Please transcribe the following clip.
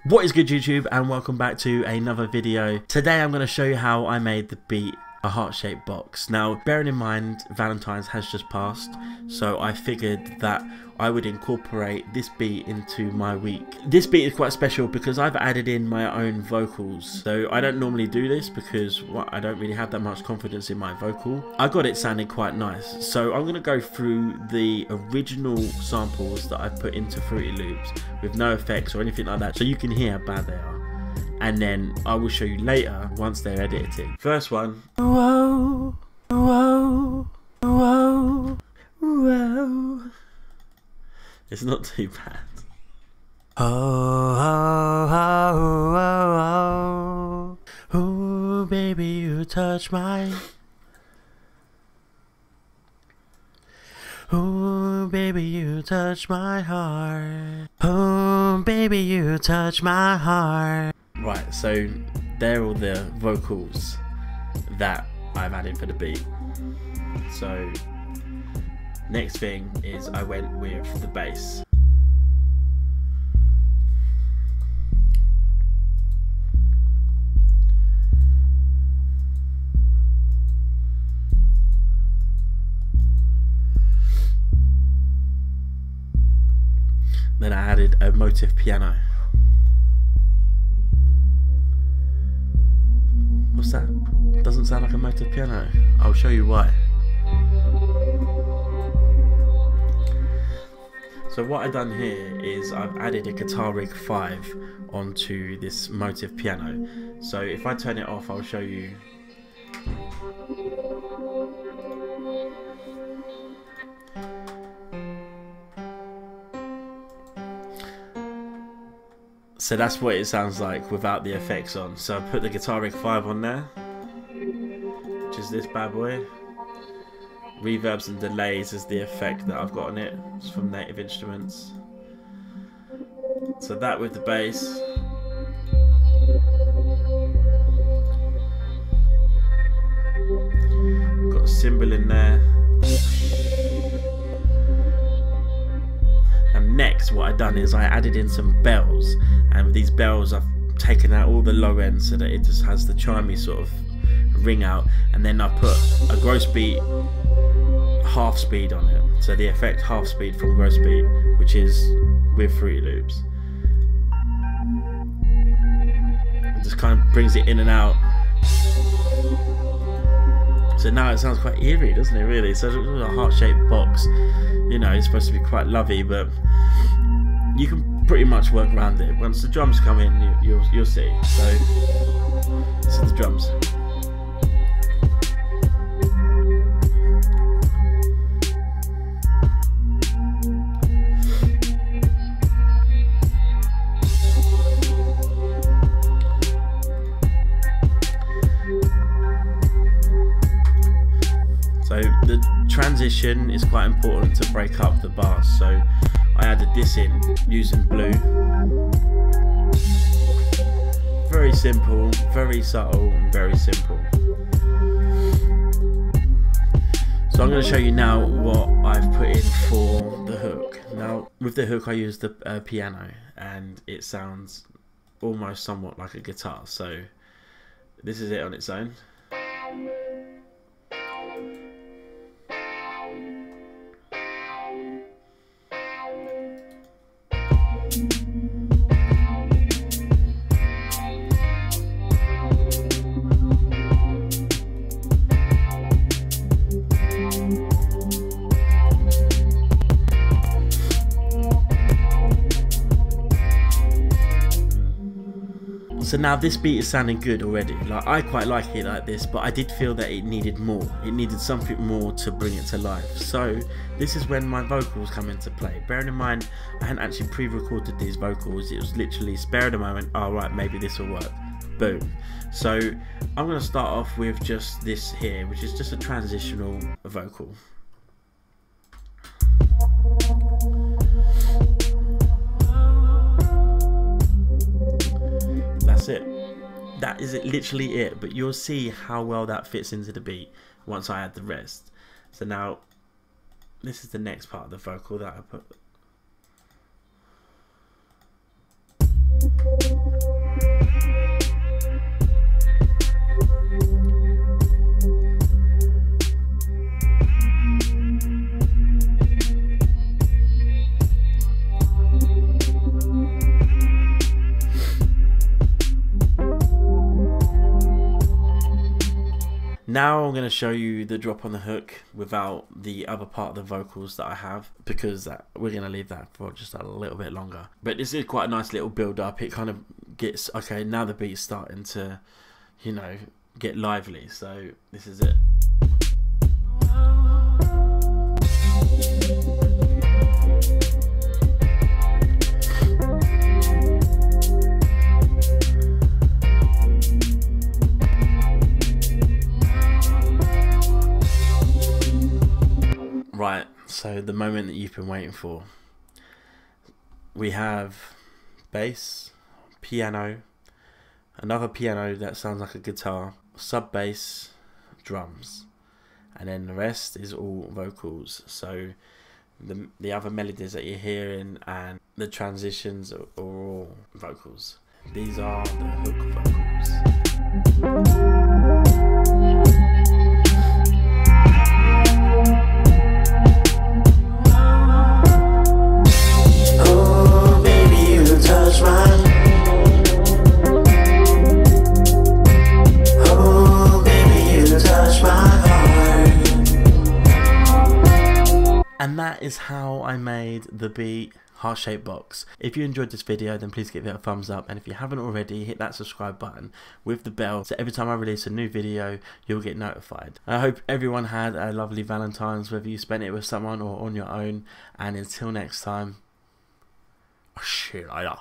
What is good, YouTube, and welcome back to another video. Today I'm going to show you how I made the beat a heart-shaped box. Now, bearing in mind Valentine's has just passed, so I figured that I would incorporate this beat into my week. This beat is quite special because I've added in my own vocals. So I don't normally do this because I don't really have that much confidence in my vocal. I got it sounding quite nice. So I'm going to go through the original samples that I've put into Fruity Loops with no effects or anything like that, so you can hear how bad they are. And then I will show you later once they're edited. First one. Whoa, whoa, whoa, whoa. It's not too bad. Oh, oh, oh, oh, oh, oh, baby, you touch my. Oh, baby, you touch my heart. Oh, baby, you touch my heart. Right, so they're all the vocals that I've added for the beat. So next thing is I went with the bass. Then I added a motif piano. What's that? Doesn't sound like a motif piano. I'll show you why. So what I've done here is I've added a guitar rig 5 onto this motif piano. So if I turn it off, I'll show you. So that's what it sounds like without the effects on. So I put the guitar rig 5 on there, which is this bad boy. Reverbs and delays is the effect that I've got on it. It's from Native Instruments. So that with the bass. We've got a cymbal in there. And next what I've done is I added in some bells. And with these bells I've taken out all the low ends so that it just has the chimey sort of ring out. And then I put a gross beat half speed on it, so the effect half speed from gross beat, which is with Fruity Loops. It just kind of brings it in and out. So now it sounds quite eerie, doesn't it, really? So it's a heart-shaped box, you know, it's supposed to be quite lovey, but you can pretty much work around it. Once the drums come in, you'll see. So this is the drums. So the transition is quite important to break up the bars. So I added this in using blue. Very simple, very subtle, and very simple. So I'm going to show you now what I've put in for the hook. Now with the hook I used the piano, and it sounds almost somewhat like a guitar. So this is it on its own. So now this beat is sounding good already. Like, I quite like it like this, but I did feel that it needed more. It needed something more to bring it to life. So this is when my vocals come into play. Bearing in mind, I hadn't actually pre-recorded these vocals. It was literally spare the moment. Oh right, maybe this will work. Boom. So I'm going to start off with just this here, which is just a transitional vocal. That's it. That is literally it, but you'll see how well that fits into the beat once I add the rest. So now this is the next part of the vocal that I put. Now I'm going to show you the drop on the hook without the other part of the vocals that I have, because we're going to leave that for just a little bit longer. But this is quite a nice little build up. It kind of gets, okay, now the beat's starting to, you know, get lively. So this is it. Right, so the moment that you've been waiting for. We have bass, piano, another piano that sounds like a guitar, sub bass, drums, and then the rest is all vocals. So the other melodies that you're hearing and the transitions are all vocals. These are the hook vocals. And that is how I made the beat heart-shaped box. If you enjoyed this video, then please give it a thumbs up, and if you haven't already, hit that subscribe button with the bell, so every time I release a new video you'll get notified. I hope everyone had a lovely Valentine's, whether you spent it with someone or on your own, and until next time, see you later.